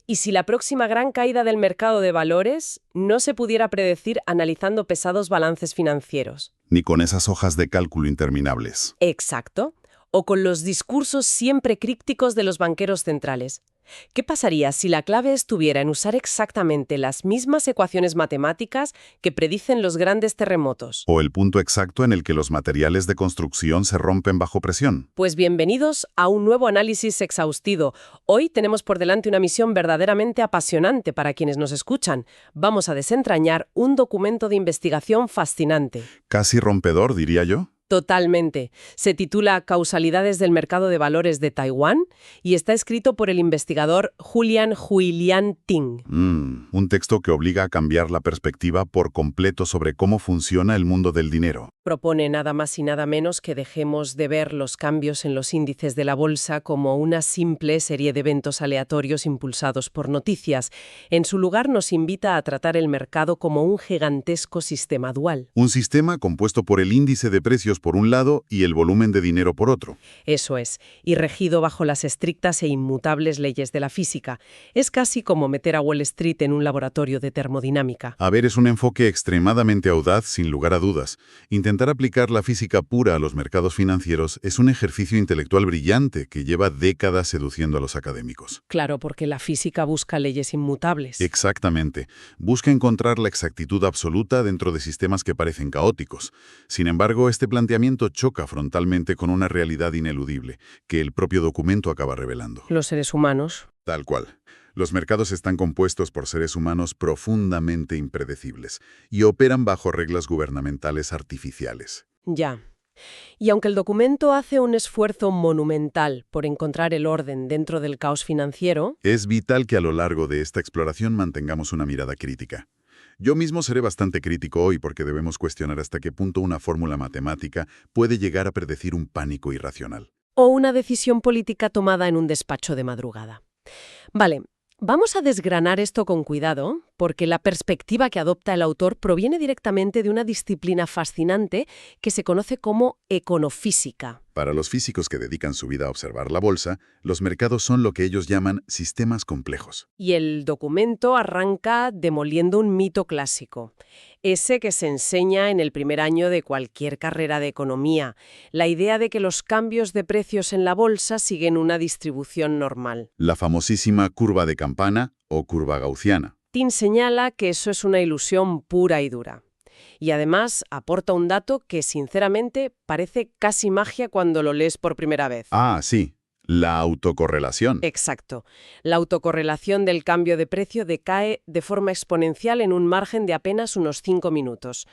¿Y si la próxima gran caída del mercado de valores no se pudiera predecir analizando pesados balances financieros? Ni con esas hojas de cálculo interminables. Exacto. O con los discursos siempre crípticos de los banqueros centrales. ¿Qué pasaría si la clave estuviera en usar exactamente las mismas ecuaciones matemáticas que predicen los grandes terremotos? O el punto exacto en el que los materiales de construcción se rompen bajo presión. Pues bienvenidos a un nuevo análisis exhaustivo. Hoy tenemos por delante una misión verdaderamente apasionante para quienes nos escuchan. Vamos a desentrañar un documento de investigación fascinante. Casi rompedor, diría yo. Totalmente. Se titula Causalidades del mercado de valores de Taiwán y está escrito por el investigador Julian Huilian Ting. Un texto que obliga a cambiar la perspectiva por completo sobre cómo funciona el mundo del dinero. Propone nada más y nada menos que dejemos de ver los cambios en los índices de la bolsa como una simple serie de eventos aleatorios impulsados por noticias. En su lugar nos invita a tratar el mercado como un gigantesco sistema dual. Un sistema compuesto por el índice de precios por un lado y el volumen de dinero por otro. Eso es, y regido bajo las estrictas e inmutables leyes de la física. Es casi como meter a Wall Street en un laboratorio de termodinámica. A ver, es un enfoque extremadamente audaz, sin lugar a dudas. Intentar aplicar la física pura a los mercados financieros es un ejercicio intelectual brillante que lleva décadas seduciendo a los académicos. Claro, porque la física busca leyes inmutables. Exactamente. Busca encontrar la exactitud absoluta dentro de sistemas que parecen caóticos. Sin embargo, este planteamiento choca frontalmente con una realidad ineludible, que el propio documento acaba revelando. Los seres humanos. Tal cual. Los mercados están compuestos por seres humanos profundamente impredecibles y operan bajo reglas gubernamentales artificiales. Ya. Y aunque el documento hace un esfuerzo monumental por encontrar el orden dentro del caos financiero, es vital que a lo largo de esta exploración mantengamos una mirada crítica. Yo mismo seré bastante crítico hoy porque debemos cuestionar hasta qué punto una fórmula matemática puede llegar a predecir un pánico irracional. O una decisión política tomada en un despacho de madrugada. Vale, vamos a desgranar esto con cuidado, porque la perspectiva que adopta el autor proviene directamente de una disciplina fascinante que se conoce como econofísica. Para los físicos que dedican su vida a observar la bolsa, los mercados son lo que ellos llaman sistemas complejos. Y el documento arranca demoliendo un mito clásico, ese que se enseña en el primer año de cualquier carrera de economía, la idea de que los cambios de precios en la bolsa siguen una distribución normal. La famosísima curva de campana o curva gaussiana. Tin señala que eso es una ilusión pura y dura. Y además aporta un dato que, sinceramente, parece casi magia cuando lo lees por primera vez. Ah, sí, la autocorrelación. Exacto. La autocorrelación del cambio de precio decae de forma exponencial en un margen de apenas unos 5 minutos.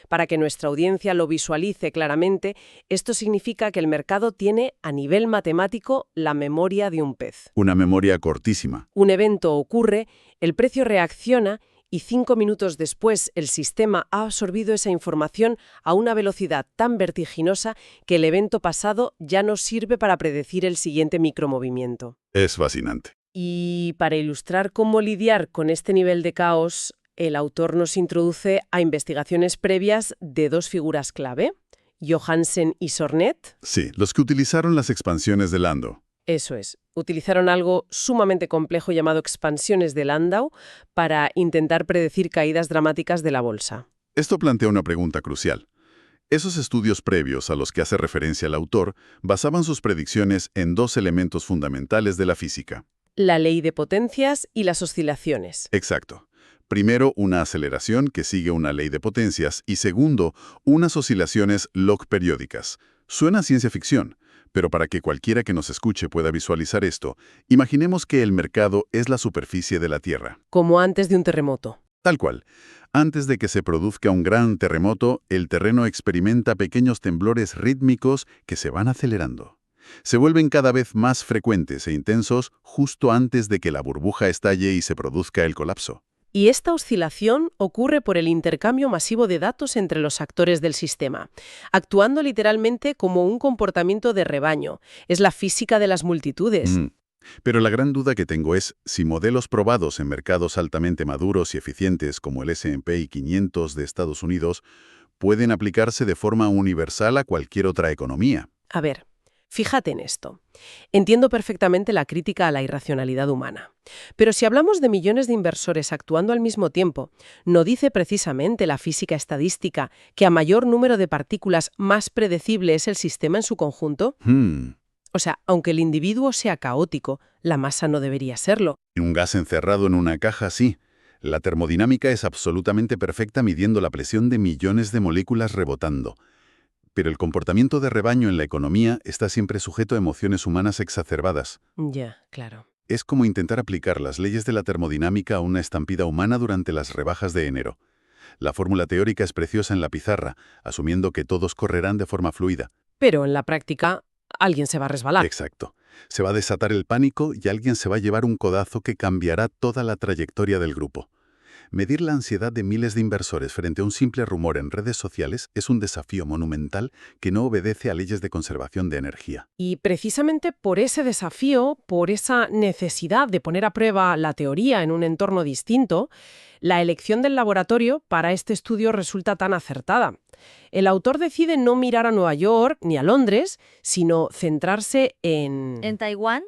Para que nuestra audiencia lo visualice claramente, esto significa que el mercado tiene, a nivel matemático, la memoria de un pez. Una memoria cortísima. Un evento ocurre, el precio reacciona y 5 minutos después el sistema ha absorbido esa información a una velocidad tan vertiginosa que el evento pasado ya no sirve para predecir el siguiente micromovimiento. Es fascinante. Y para ilustrar cómo lidiar con este nivel de caos, el autor nos introduce a investigaciones previas de dos figuras clave, Johansen y Sornet. Sí, los que utilizaron las expansiones de Landau. Eso es. Utilizaron algo sumamente complejo llamado expansiones de Landau para intentar predecir caídas dramáticas de la bolsa. Esto plantea una pregunta crucial. Esos estudios previos a los que hace referencia el autor basaban sus predicciones en dos elementos fundamentales de la física. La ley de potencias y las oscilaciones. Exacto. Primero, una aceleración que sigue una ley de potencias y segundo, unas oscilaciones log periódicas. Suena a ciencia ficción, pero para que cualquiera que nos escuche pueda visualizar esto, imaginemos que el mercado es la superficie de la Tierra. Como antes de un terremoto. Tal cual. Antes de que se produzca un gran terremoto, el terreno experimenta pequeños temblores rítmicos que se van acelerando. Se vuelven cada vez más frecuentes e intensos justo antes de que la burbuja estalle y se produzca el colapso. Y esta oscilación ocurre por el intercambio masivo de datos entre los actores del sistema, actuando literalmente como un comportamiento de rebaño. Es la física de las multitudes. Pero la gran duda que tengo es si modelos probados en mercados altamente maduros y eficientes como el S&P 500 de Estados Unidos pueden aplicarse de forma universal a cualquier otra economía. A ver, Fíjate en esto. Entiendo perfectamente la crítica a la irracionalidad humana. Pero si hablamos de millones de inversores actuando al mismo tiempo, ¿no dice precisamente la física estadística que a mayor número de partículas más predecible es el sistema en su conjunto? O sea, aunque el individuo sea caótico, la masa no debería serlo. Un gas encerrado en una caja, sí. La termodinámica es absolutamente perfecta midiendo la presión de millones de moléculas rebotando. Pero el comportamiento de rebaño en la economía está siempre sujeto a emociones humanas exacerbadas. Ya, claro. Es como intentar aplicar las leyes de la termodinámica a una estampida humana durante las rebajas de enero. La fórmula teórica es preciosa en la pizarra, asumiendo que todos correrán de forma fluida. Pero en la práctica, alguien se va a resbalar. Exacto. Se va a desatar el pánico y alguien se va a llevar un codazo que cambiará toda la trayectoria del grupo. Medir la ansiedad de miles de inversores frente a un simple rumor en redes sociales es un desafío monumental que no obedece a leyes de conservación de energía. Y precisamente por ese desafío, por esa necesidad de poner a prueba la teoría en un entorno distinto, la elección del laboratorio para este estudio resulta tan acertada. El autor decide no mirar a Nueva York ni a Londres, sino centrarse en Taiwán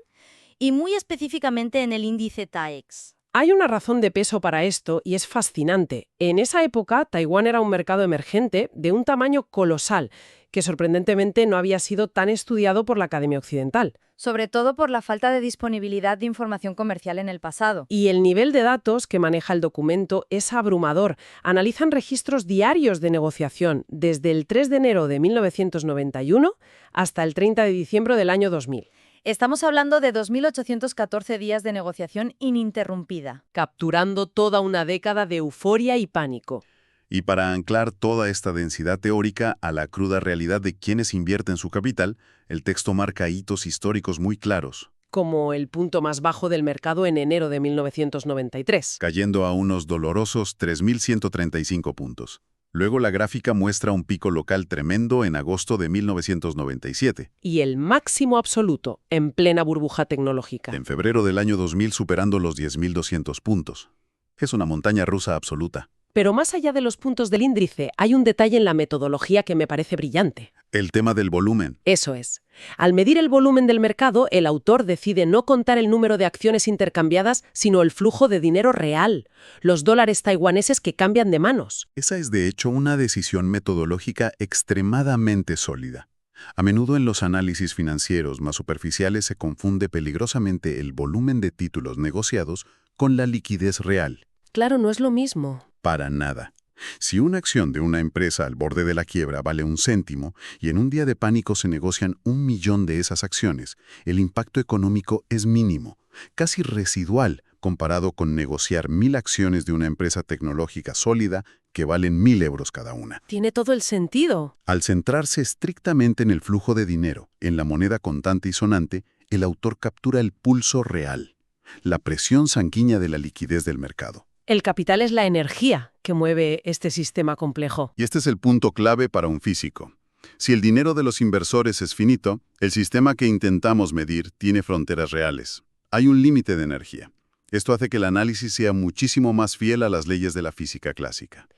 y muy específicamente en el índice TAIEX. Hay una razón de peso para esto y es fascinante. En esa época, Taiwán era un mercado emergente de un tamaño colosal, que sorprendentemente no había sido tan estudiado por la Academia Occidental. Sobre todo por la falta de disponibilidad de información comercial en el pasado. Y el nivel de datos que maneja el documento es abrumador. Analizan registros diarios de negociación desde el 3 de enero de 1991 hasta el 30 de diciembre del año 2000. Estamos hablando de 2.814 días de negociación ininterrumpida. Capturando toda una década de euforia y pánico. Y para anclar toda esta densidad teórica a la cruda realidad de quienes invierten su capital, el texto marca hitos históricos muy claros. Como el punto más bajo del mercado en enero de 1993. Cayendo a unos dolorosos 3.135 puntos. Luego la gráfica muestra un pico local tremendo en agosto de 1997. Y el máximo absoluto en plena burbuja tecnológica. En febrero del año 2000 superando los 10.200 puntos. Es una montaña rusa absoluta. Pero más allá de los puntos del índice, hay un detalle en la metodología que me parece brillante. El tema del volumen. Eso es. Al medir el volumen del mercado, el autor decide no contar el número de acciones intercambiadas, sino el flujo de dinero real, los dólares taiwaneses que cambian de manos. Esa es de hecho una decisión metodológica extremadamente sólida. A menudo en los análisis financieros más superficiales se confunde peligrosamente el volumen de títulos negociados con la liquidez real. Claro, no es lo mismo. Para nada. Si una acción de una empresa al borde de la quiebra vale 1 céntimo y en un día de pánico se negocian 1 millón de esas acciones, el impacto económico es mínimo, casi residual comparado con negociar 1.000 acciones de una empresa tecnológica sólida que valen 1.000 euros cada una. Tiene todo el sentido. Al centrarse estrictamente en el flujo de dinero, en la moneda contante y sonante, el autor captura el pulso real, la presión sanguínea de la liquidez del mercado. El capital es la energía que mueve este sistema complejo. Y este es el punto clave para un físico. Si el dinero de los inversores es finito, el sistema que intentamos medir tiene fronteras reales. Hay un límite de energía. Esto hace que el análisis sea muchísimo más fiel a las leyes de la física clásica.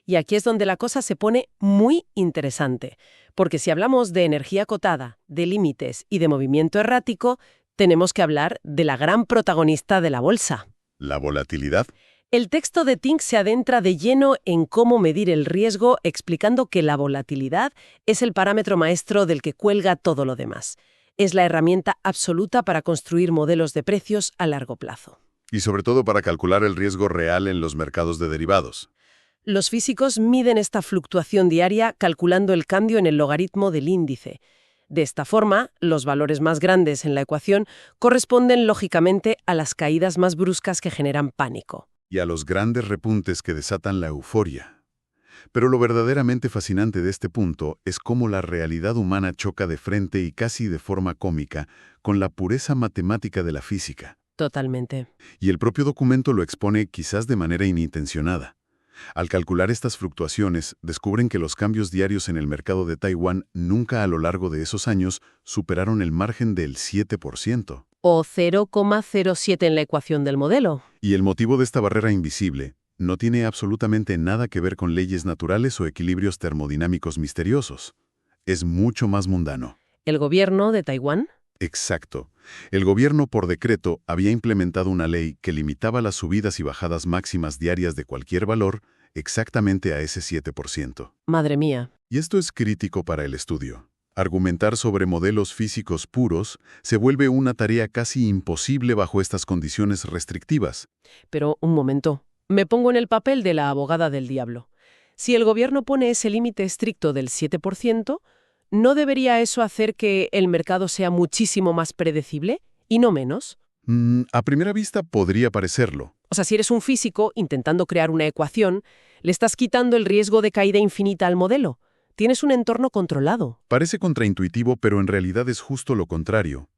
Y aquí es donde la cosa se pone muy interesante, porque si hablamos de energía acotada, de límites y de movimiento errático, tenemos que hablar de la gran protagonista de la bolsa. ¿La volatilidad? El texto de Tink se adentra de lleno en cómo medir el riesgo, explicando que la volatilidad es el parámetro maestro del que cuelga todo lo demás. Es la herramienta absoluta para construir modelos de precios a largo plazo. Y sobre todo para calcular el riesgo real en los mercados de derivados. Los físicos miden esta fluctuación diaria calculando el cambio en el logaritmo del índice. De esta forma, los valores más grandes en la ecuación corresponden lógicamente a las caídas más bruscas que generan pánico. Y a los grandes repuntes que desatan la euforia. Pero lo verdaderamente fascinante de este punto es cómo la realidad humana choca de frente y casi de forma cómica con la pureza matemática de la física. Totalmente. Y el propio documento lo expone quizás de manera inintencionada. Al calcular estas fluctuaciones, descubren que los cambios diarios en el mercado de Taiwán nunca a lo largo de esos años superaron el margen del 7%. O 0,07 en la ecuación del modelo. Y el motivo de esta barrera invisible no tiene absolutamente nada que ver con leyes naturales o equilibrios termodinámicos misteriosos. Es mucho más mundano. ¿El gobierno de Taiwán? Exacto. El gobierno, por decreto, había implementado una ley que limitaba las subidas y bajadas máximas diarias de cualquier valor exactamente a ese 7%. Madre mía. Y esto es crítico para el estudio. Argumentar sobre modelos físicos puros se vuelve una tarea casi imposible bajo estas condiciones restrictivas. Pero, un momento. Me pongo en el papel de la abogada del diablo. Si el gobierno pone ese límite estricto del 7%, ¿no debería eso hacer que el mercado sea muchísimo más predecible y no menos? A primera vista podría parecerlo. O sea, si eres un físico intentando crear una ecuación, le estás quitando el riesgo de caída infinita al modelo. Tienes un entorno controlado. Parece contraintuitivo, pero en realidad es justo lo contrario.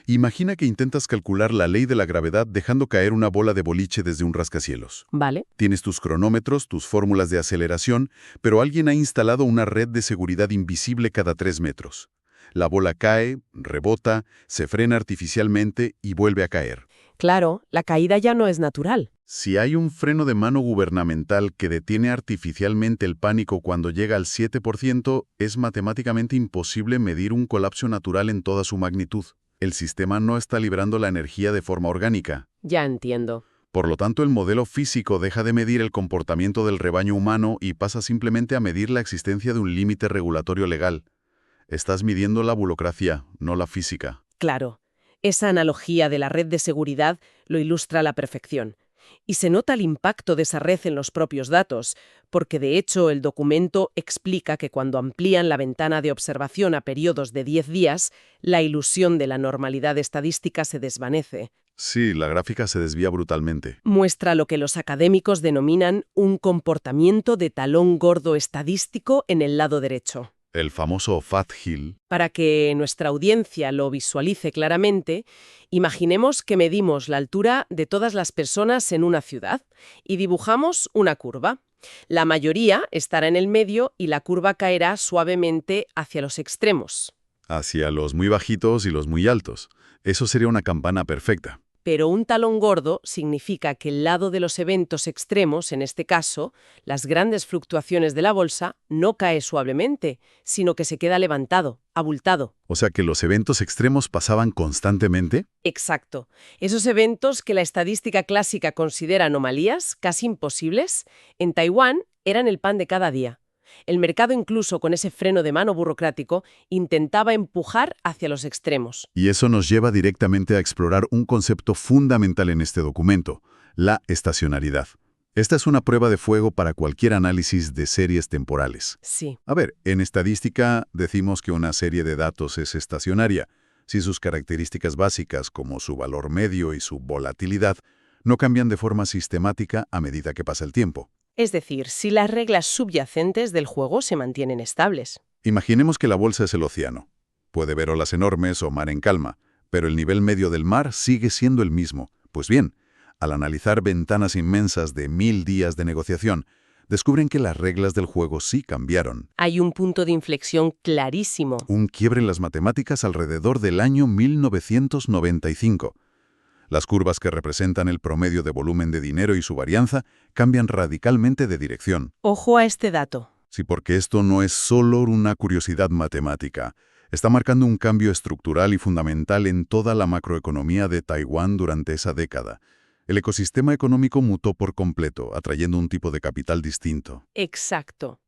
Imagina que intentas calcular la ley de la gravedad dejando caer una bola de boliche desde un rascacielos. Vale. Tienes tus cronómetros, tus fórmulas de aceleración, pero alguien ha instalado una red de seguridad invisible cada 3 metros. La bola cae, rebota, se frena artificialmente y vuelve a caer. Claro, la caída ya no es natural. Si hay un freno de mano gubernamental que detiene artificialmente el pánico cuando llega al 7%, es matemáticamente imposible medir un colapso natural en toda su magnitud. El sistema no está librando la energía de forma orgánica. Ya entiendo. Por lo tanto, el modelo físico deja de medir el comportamiento del rebaño humano y pasa simplemente a medir la existencia de un límite regulatorio legal. Estás midiendo la burocracia, no la física. Claro. Esa analogía de la red de seguridad lo ilustra a la perfección. Y se nota el impacto de esa red en los propios datos, porque de hecho el documento explica que cuando amplían la ventana de observación a periodos de 10 días, la ilusión de la normalidad estadística se desvanece. Sí, la gráfica se desvía brutalmente. Muestra lo que los académicos denominan un comportamiento de talón gordo estadístico en el lado derecho. El famoso Fat Hill. Para que nuestra audiencia lo visualice claramente, imaginemos que medimos la altura de todas las personas en una ciudad y dibujamos una curva. La mayoría estará en el medio y la curva caerá suavemente hacia los extremos. Hacia los muy bajitos y los muy altos. Eso sería una campana perfecta. Pero un talón gordo significa que el lado de los eventos extremos, en este caso, las grandes fluctuaciones de la bolsa, no cae suavemente, sino que se queda levantado, abultado. O sea que los eventos extremos pasaban constantemente. Exacto. Esos eventos que la estadística clásica considera anomalías, casi imposibles, en Taiwán eran el pan de cada día. El mercado, incluso con ese freno de mano burocrático, intentaba empujar hacia los extremos. Y eso nos lleva directamente a explorar un concepto fundamental en este documento, la estacionalidad. Esta es una prueba de fuego para cualquier análisis de series temporales. Sí. A ver, en estadística decimos que una serie de datos es estacionaria, si sus características básicas, como su valor medio y su volatilidad, no cambian de forma sistemática a medida que pasa el tiempo. Es decir, si las reglas subyacentes del juego se mantienen estables. Imaginemos que la bolsa es el océano. Puede ver olas enormes o mar en calma, pero el nivel medio del mar sigue siendo el mismo. Pues bien, al analizar ventanas inmensas de 1000 días de negociación, descubren que las reglas del juego sí cambiaron. Hay un punto de inflexión clarísimo. Un quiebre en las matemáticas alrededor del año 1995. Las curvas que representan el promedio de volumen de dinero y su varianza cambian radicalmente de dirección. Ojo a este dato. Sí, porque esto no es solo una curiosidad matemática. Está marcando un cambio estructural y fundamental en toda la macroeconomía de Taiwán durante esa década. El ecosistema económico mutó por completo, atrayendo un tipo de capital distinto. Exacto.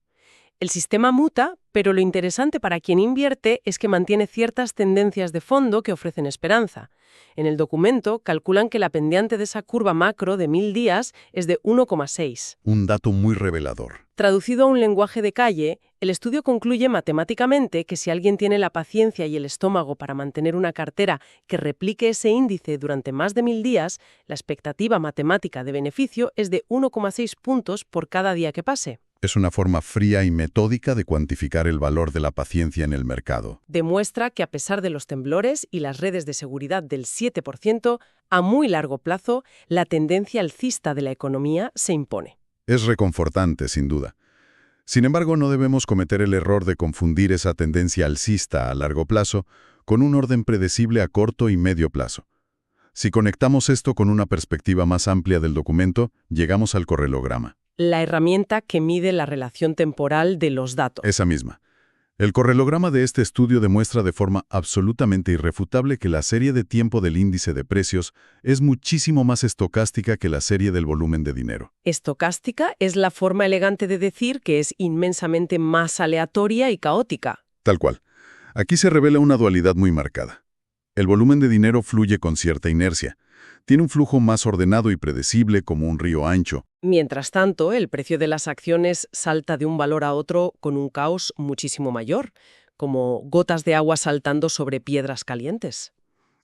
El sistema muta, pero lo interesante para quien invierte es que mantiene ciertas tendencias de fondo que ofrecen esperanza. En el documento calculan que la pendiente de esa curva macro de 1000 días es de 1,6. Un dato muy revelador. Traducido a un lenguaje de calle, el estudio concluye matemáticamente que si alguien tiene la paciencia y el estómago para mantener una cartera que replique ese índice durante más de 1000 días, la expectativa matemática de beneficio es de 1,6 puntos por cada día que pase. Es una forma fría y metódica de cuantificar el valor de la paciencia en el mercado. Demuestra que a pesar de los temblores y las redes de seguridad del 7%, a muy largo plazo, la tendencia alcista de la economía se impone. Es reconfortante, sin duda. Sin embargo, no debemos cometer el error de confundir esa tendencia alcista a largo plazo con un orden predecible a corto y medio plazo. Si conectamos esto con una perspectiva más amplia del documento, llegamos al correlograma. La herramienta que mide la relación temporal de los datos. Esa misma. El correlograma de este estudio demuestra de forma absolutamente irrefutable que la serie de tiempo del índice de precios es muchísimo más estocástica que la serie del volumen de dinero. Estocástica es la forma elegante de decir que es inmensamente más aleatoria y caótica. Tal cual. Aquí se revela una dualidad muy marcada. El volumen de dinero fluye con cierta inercia. Tiene un flujo más ordenado y predecible como un río ancho. Mientras tanto, el precio de las acciones salta de un valor a otro con un caos muchísimo mayor, como gotas de agua saltando sobre piedras calientes.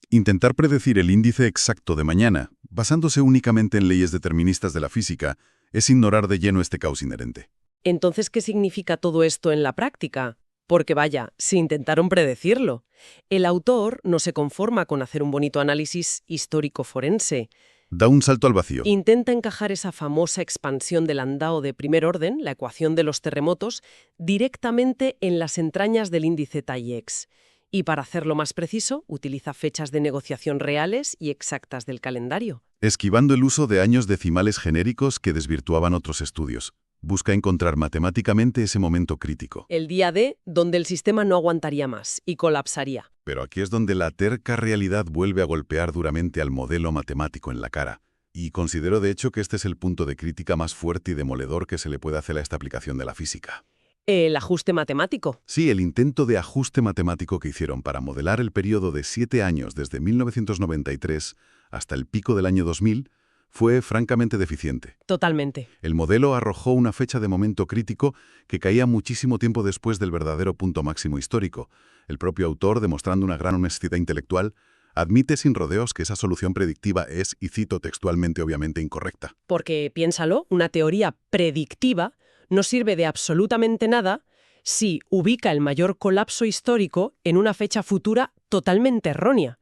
Intentar predecir el índice exacto de mañana, basándose únicamente en leyes deterministas de la física, es ignorar de lleno este caos inherente. Entonces, ¿qué significa todo esto en la práctica? Porque vaya, si intentaron predecirlo. El autor no se conforma con hacer un bonito análisis histórico forense. Da un salto al vacío. Intenta encajar esa famosa expansión del Landau de primer orden, la ecuación de los terremotos, directamente en las entrañas del índice TAIEX. Y para hacerlo más preciso, utiliza fechas de negociación reales y exactas del calendario. Esquivando el uso de años decimales genéricos que desvirtuaban otros estudios. Busca encontrar matemáticamente ese momento crítico. El día D, donde el sistema no aguantaría más y colapsaría. Pero aquí es donde la terca realidad vuelve a golpear duramente al modelo matemático en la cara. Y considero de hecho que este es el punto de crítica más fuerte y demoledor que se le puede hacer a esta aplicación de la física. El ajuste matemático. Sí, el intento de ajuste matemático que hicieron para modelar el periodo de 7 años desde 1993 hasta el pico del año 2000 fue francamente deficiente. Totalmente. El modelo arrojó una fecha de momento crítico que caía muchísimo tiempo después del verdadero punto máximo histórico. El propio autor, demostrando una gran honestidad intelectual, admite sin rodeos que esa solución predictiva es, y cito textualmente, obviamente incorrecta. Porque, piénsalo, una teoría predictiva no sirve de absolutamente nada si ubica el mayor colapso histórico en una fecha futura totalmente errónea.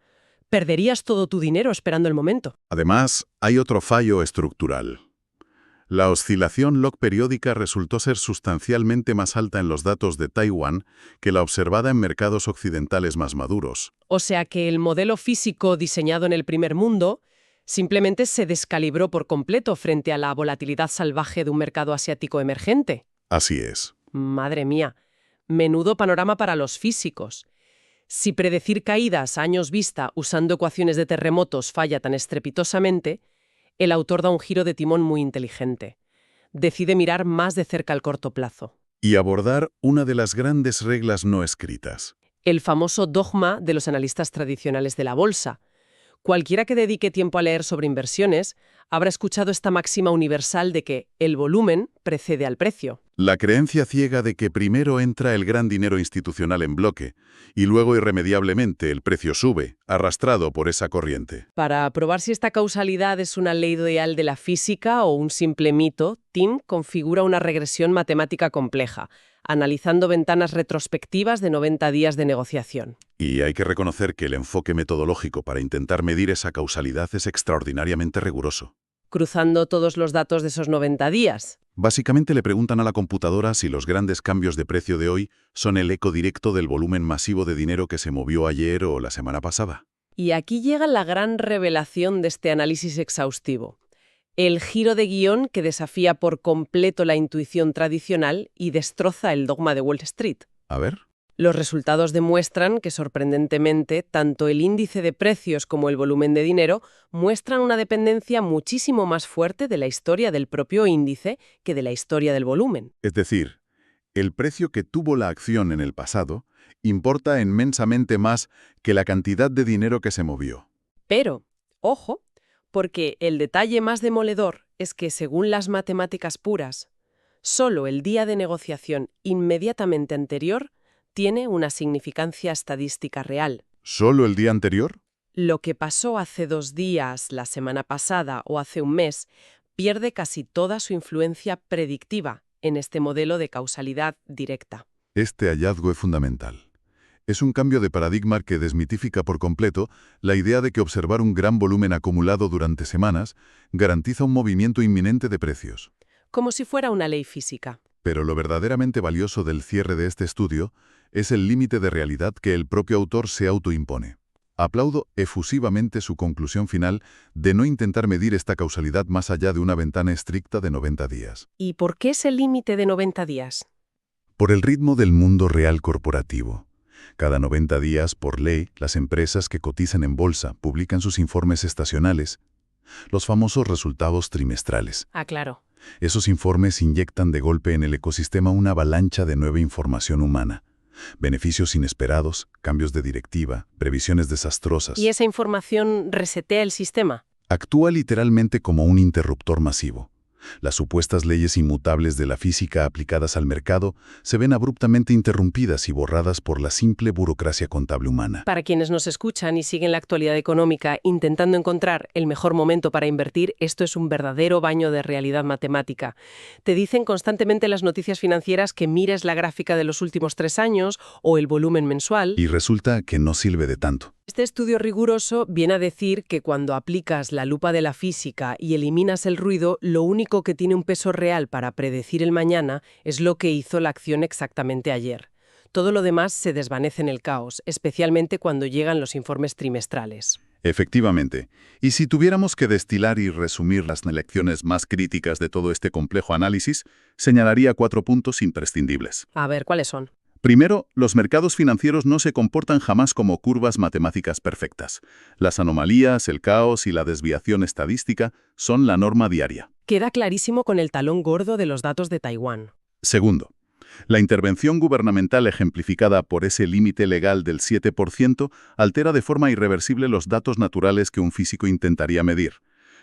Perderías todo tu dinero esperando el momento. Además, hay otro fallo estructural. La oscilación log periódica resultó ser sustancialmente más alta en los datos de Taiwán que la observada en mercados occidentales más maduros. O sea que el modelo físico diseñado en el primer mundo simplemente se descalibró por completo frente a la volatilidad salvaje de un mercado asiático emergente. Así es. Madre mía, menudo panorama para los físicos. Si predecir caídas a años vista usando ecuaciones de terremotos falla tan estrepitosamente, el autor da un giro de timón muy inteligente. Decide mirar más de cerca al corto plazo. Y abordar una de las grandes reglas no escritas. El famoso dogma de los analistas tradicionales de la bolsa. Cualquiera que dedique tiempo a leer sobre inversiones habrá escuchado esta máxima universal de que el volumen precede al precio. La creencia ciega de que primero entra el gran dinero institucional en bloque y luego irremediablemente el precio sube, arrastrado por esa corriente. Para probar si esta causalidad es una ley ideal de la física o un simple mito, Tim configura una regresión matemática compleja, analizando ventanas retrospectivas de 90 días de negociación. Y hay que reconocer que el enfoque metodológico para intentar medir esa causalidad es extraordinariamente riguroso. Cruzando todos los datos de esos 90 días. Básicamente le preguntan a la computadora si los grandes cambios de precio de hoy son el eco directo del volumen masivo de dinero que se movió ayer o la semana pasada. Y aquí llega la gran revelación de este análisis exhaustivo. El giro de guión que desafía por completo la intuición tradicional y destroza el dogma de Wall Street. A ver. Los resultados demuestran que, sorprendentemente, tanto el índice de precios como el volumen de dinero muestran una dependencia muchísimo más fuerte de la historia del propio índice que de la historia del volumen. Es decir, el precio que tuvo la acción en el pasado importa inmensamente más que la cantidad de dinero que se movió. Pero, ojo, porque el detalle más demoledor es que, según las matemáticas puras, solo el día de negociación inmediatamente anterior tiene una significancia estadística real. ¿Solo el día anterior? Lo que pasó hace 2 días, la semana pasada o hace un mes, pierde casi toda su influencia predictiva en este modelo de causalidad directa. Este hallazgo es fundamental. Es un cambio de paradigma que desmitifica por completo la idea de que observar un gran volumen acumulado durante semanas garantiza un movimiento inminente de precios. Como si fuera una ley física. Pero lo verdaderamente valioso del cierre de este estudio es el límite de realidad que el propio autor se autoimpone. Aplaudo efusivamente su conclusión final de no intentar medir esta causalidad más allá de una ventana estricta de 90 días. ¿Y por qué ese límite de 90 días? Por el ritmo del mundo real corporativo. Cada 90 días, por ley, las empresas que cotizan en bolsa publican sus informes estacionales, los famosos resultados trimestrales. Ah, claro. Esos informes inyectan de golpe en el ecosistema una avalancha de nueva información humana. Beneficios inesperados, cambios de directiva, previsiones desastrosas. ¿Y esa información resetea el sistema? Actúa literalmente como un interruptor masivo. Las supuestas leyes inmutables de la física aplicadas al mercado se ven abruptamente interrumpidas y borradas por la simple burocracia contable humana. Para quienes nos escuchan y siguen la actualidad económica intentando encontrar el mejor momento para invertir, esto es un verdadero baño de realidad matemática. Te dicen constantemente las noticias financieras que mires la gráfica de los últimos 3 años o el volumen mensual. Y resulta que no sirve de tanto. Este estudio riguroso viene a decir que cuando aplicas la lupa de la física y eliminas el ruido, lo único que tiene un peso real para predecir el mañana es lo que hizo la acción exactamente ayer. Todo lo demás se desvanece en el caos, especialmente cuando llegan los informes trimestrales. Efectivamente. Y si tuviéramos que destilar y resumir las lecciones más críticas de todo este complejo análisis, señalaría 4 puntos imprescindibles. A ver, ¿cuáles son? Primero, los mercados financieros no se comportan jamás como curvas matemáticas perfectas. Las anomalías, el caos y la desviación estadística son la norma diaria. Queda clarísimo con el talón gordo de los datos de Taiwán. Segundo, la intervención gubernamental ejemplificada por ese límite legal del 7% altera de forma irreversible los datos naturales que un físico intentaría medir.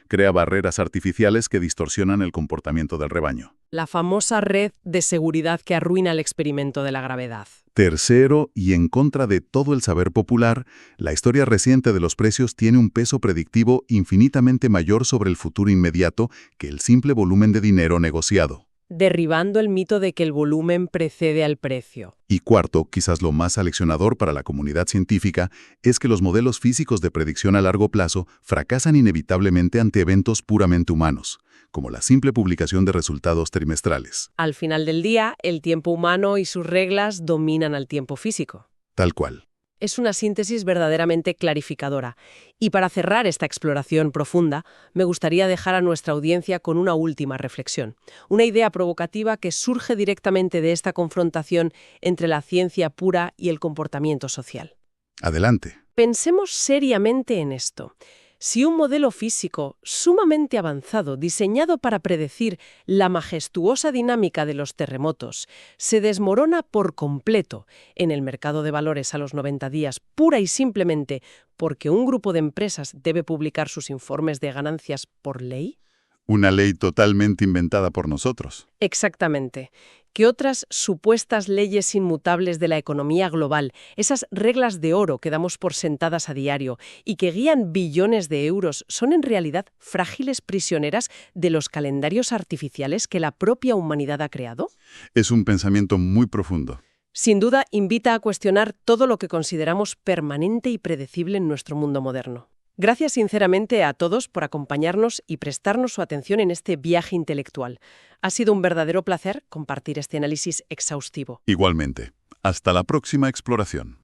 Crea barreras artificiales que distorsionan el comportamiento del rebaño. La famosa red de seguridad que arruina el experimento de la gravedad. Tercero, y en contra de todo el saber popular, la historia reciente de los precios tiene un peso predictivo infinitamente mayor sobre el futuro inmediato que el simple volumen de dinero negociado. Derribando el mito de que el volumen precede al precio. Y cuarto, quizás lo más aleccionador para la comunidad científica, es que los modelos físicos de predicción a largo plazo fracasan inevitablemente ante eventos puramente humanos, como la simple publicación de resultados trimestrales. Al final del día, el tiempo humano y sus reglas dominan al tiempo físico. Tal cual. Es una síntesis verdaderamente clarificadora. Y para cerrar esta exploración profunda, me gustaría dejar a nuestra audiencia con una última reflexión. Una idea provocativa que surge directamente de esta confrontación entre la ciencia pura y el comportamiento social. Adelante. Pensemos seriamente en esto. Si un modelo físico sumamente avanzado, diseñado para predecir la majestuosa dinámica de los terremotos, se desmorona por completo en el mercado de valores a los 90 días, pura y simplemente porque un grupo de empresas debe publicar sus informes de ganancias por ley? Una ley totalmente inventada por nosotros. Exactamente. ¿Qué otras supuestas leyes inmutables de la economía global, esas reglas de oro que damos por sentadas a diario y que guían billones de euros, son en realidad frágiles prisioneras de los calendarios artificiales que la propia humanidad ha creado? Es un pensamiento muy profundo. Sin duda, invita a cuestionar todo lo que consideramos permanente y predecible en nuestro mundo moderno. Gracias sinceramente a todos por acompañarnos y prestarnos su atención en este viaje intelectual. Ha sido un verdadero placer compartir este análisis exhaustivo. Igualmente. Hasta la próxima exploración.